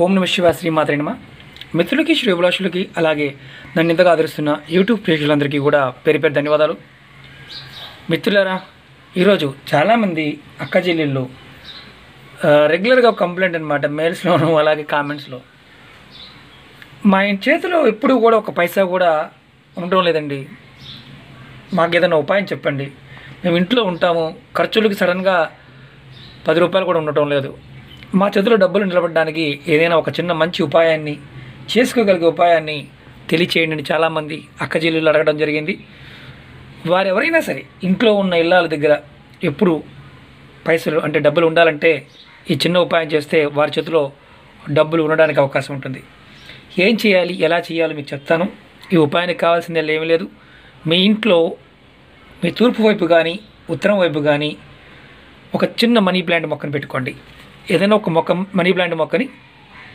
ఓం నమ శివ శ్రీమాత్రే నమ. మిత్రులకి, శ్రేభిలాషులకి, అలాగే నన్ను ఇంతగా ఆదరిస్తున్న యూట్యూబ్ ప్రేక్షకులందరికీ కూడా పేరు పేరు ధన్యవాదాలు. మిత్రులారా, ఈరోజు చాలామంది అక్క చెల్లెళ్ళు రెగ్యులర్గా కంప్లైంట్ అనమాట, మెయిల్స్లోను అలాగే కామెంట్స్లో, మా చేతిలో ఎప్పుడు కూడా ఒక పైసా కూడా ఉండడం లేదండి, మాకు ఏదైనా ఉపాయం చెప్పండి, మేము ఇంట్లో ఉంటాము, ఖర్చులకి సడన్గా 10 రూపాయలు కూడా ఉండటం లేదు, మా చేతిలో డబ్బులు నిలబడడానికి ఏదైనా ఒక చిన్న మంచి ఉపాయాన్ని, చేసుకోగలిగే ఉపాయాన్ని తెలియచేయండి చాలామంది అక్క చెల్లెళ్ళు అడగడం జరిగింది. వారెవరైనా సరే ఇంట్లో ఉన్న ఇళ్ళాల దగ్గర ఎప్పుడు పైసలు అంటే డబ్బులు ఉండాలంటే ఈ చిన్న ఉపాయం చేస్తే వారి చేతిలో డబ్బులు ఉండడానికి అవకాశం ఉంటుంది. ఏం చేయాలి, ఎలా చేయాలో మీకు చెప్తాను. ఈ ఉపాయానికి కావాల్సిందే ఏమీ లేదు. మీ ఇంట్లో మీ తూర్పు వైపు కానీ ఉత్తరం వైపు కానీ ఒక చిన్న మనీ ప్లాంట్ మొక్కను పెట్టుకోండి. ఏదైనా ఒక మొక్క, మనీ ప్లాంట్ మొక్కని,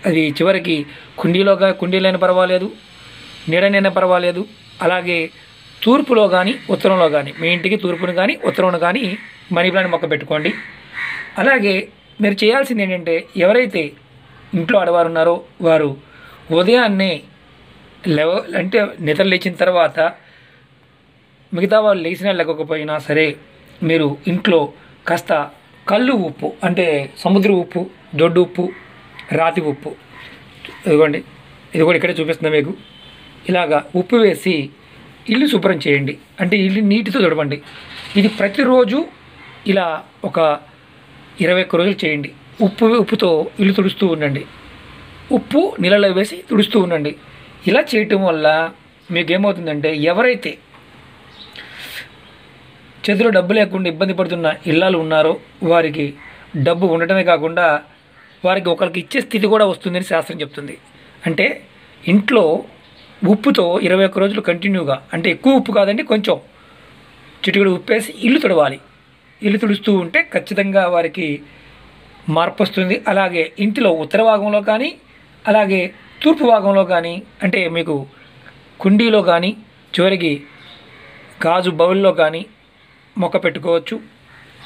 అది చివరికి కుండీలైనా పర్వాలేదు, నీడనైనా పర్వాలేదు, అలాగే తూర్పులో కానీ ఉత్తరంలో కానీ, మీ ఇంటికి తూర్పును కానీ ఉత్తరంను కానీ మనీ ప్లాంట్ మొక్క పెట్టుకోండి. అలాగే మీరు చేయాల్సింది ఏంటంటే, ఎవరైతే ఇంట్లో ఆడవారు ఉన్నారో వారు ఉదయాన్నే అంటే నిద్ర లేచిన తర్వాత, మిగతా వాళ్ళు లేచినా లేకపోయినా సరే, మీరు ఇంట్లో కాస్త కళ్ళు ఉప్పు అంటే సముద్ర ఉప్పు, దొడ్డు ఉప్పు, రాతి ఉప్పు, ఇదిగోండి, ఇది కూడా ఇక్కడే చూపిస్తుంది మీకు. ఇలాగా ఉప్పు వేసి ఇల్లు శుభ్రం చేయండి, అంటే ఇల్లు నీటితో తుడవండి. ఇది ప్రతిరోజు ఇలా ఒక 21 రోజులు చేయండి. ఉప్పుతో ఇల్లు తుడుస్తూ ఉండండి, ఉప్పు నీళ్ళలో వేసి తుడుస్తూ ఉండండి. ఇలా చేయటం వల్ల మీకు ఏమవుతుందంటే, ఎవరైతే చేతిలో డబ్బు లేకుండా ఇబ్బంది పడుతున్న ఇళ్ళాలు ఉన్నారో వారికి డబ్బు ఉండటమే కాకుండా వారికి ఒకరికి ఇచ్చే స్థితి కూడా వస్తుందని శాస్త్రం చెప్తుంది. అంటే ఇంట్లో ఉప్పుతో 21 రోజులు కంటిన్యూగా, అంటే ఎక్కువ ఉప్పు కాదండి, కొంచెం చిటికెడు ఉప్పేసి ఇల్లు తుడవాలి. ఇల్లు తుడుస్తూ ఉంటే ఖచ్చితంగా వారికి మార్పు వస్తుంది. అలాగే ఇంటిలో ఉత్తర భాగంలో కానీ అలాగే తూర్పు భాగంలో కానీ, అంటే మీకు కుండీలో కానీ చివరికి గాజు బౌల్లో కానీ మొక్క పెట్టుకోవచ్చు.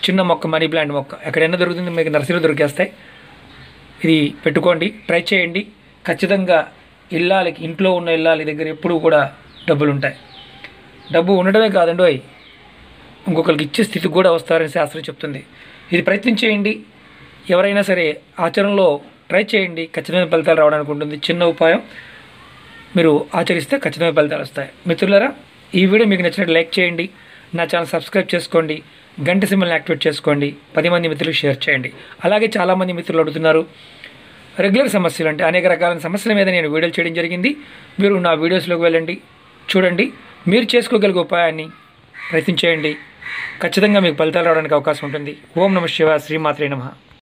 చిన్న మొక్క, మనీ ప్లాంట్ మొక్క ఎక్కడైనా దొరుకుతుంది, మీకు నర్సరీలో దొరికేస్తాయి. ఇది పెట్టుకోండి, ట్రై చేయండి. ఖచ్చితంగా ఇంట్లో ఉన్న ఇళ్ళాలి దగ్గర ఎప్పుడూ కూడా డబ్బులు ఉంటాయి. డబ్బు ఉండడమే కాదండి, ఇంకొకరికి ఇచ్చే స్థితికి కూడా వస్తారని శాస్త్రం చెప్తుంది. ఇది ప్రయత్నం చేయండి. ఎవరైనా సరే ఆచరణలో ట్రై చేయండి, ఖచ్చితమైన ఫలితాలు రావడానికి ఉంటుంది. చిన్న ఉపాయం మీరు ఆచరిస్తే ఖచ్చితమైన ఫలితాలు వస్తాయి. మిత్రులారా, ఈ వీడియో మీకు నచ్చినట్టు లైక్ చేయండి, నా ఛానల్ సబ్స్క్రైబ్ చేసుకోండి, గంట సింబల్ని యాక్టివేట్ చేసుకోండి, 10 మంది మిత్రులకు షేర్ చేయండి. అలాగే చాలామంది మిత్రులు అడుగుతున్నారు రెగ్యులర్ సమస్యలు, అంటే అనేక రకాల సమస్యల మీద నేను వీడియోలు చేయడం జరిగింది. మీరు నా వీడియోస్లోకి వెళ్ళండి, చూడండి, మీరు చేసుకోగలిగే ఉపాయాన్ని ప్రయత్నించేయండి. ఖచ్చితంగా మీకు ఫలితాలు రావడానికి అవకాశం ఉంటుంది. ఓం నమ శివ శ్రీమాత్రే నమః.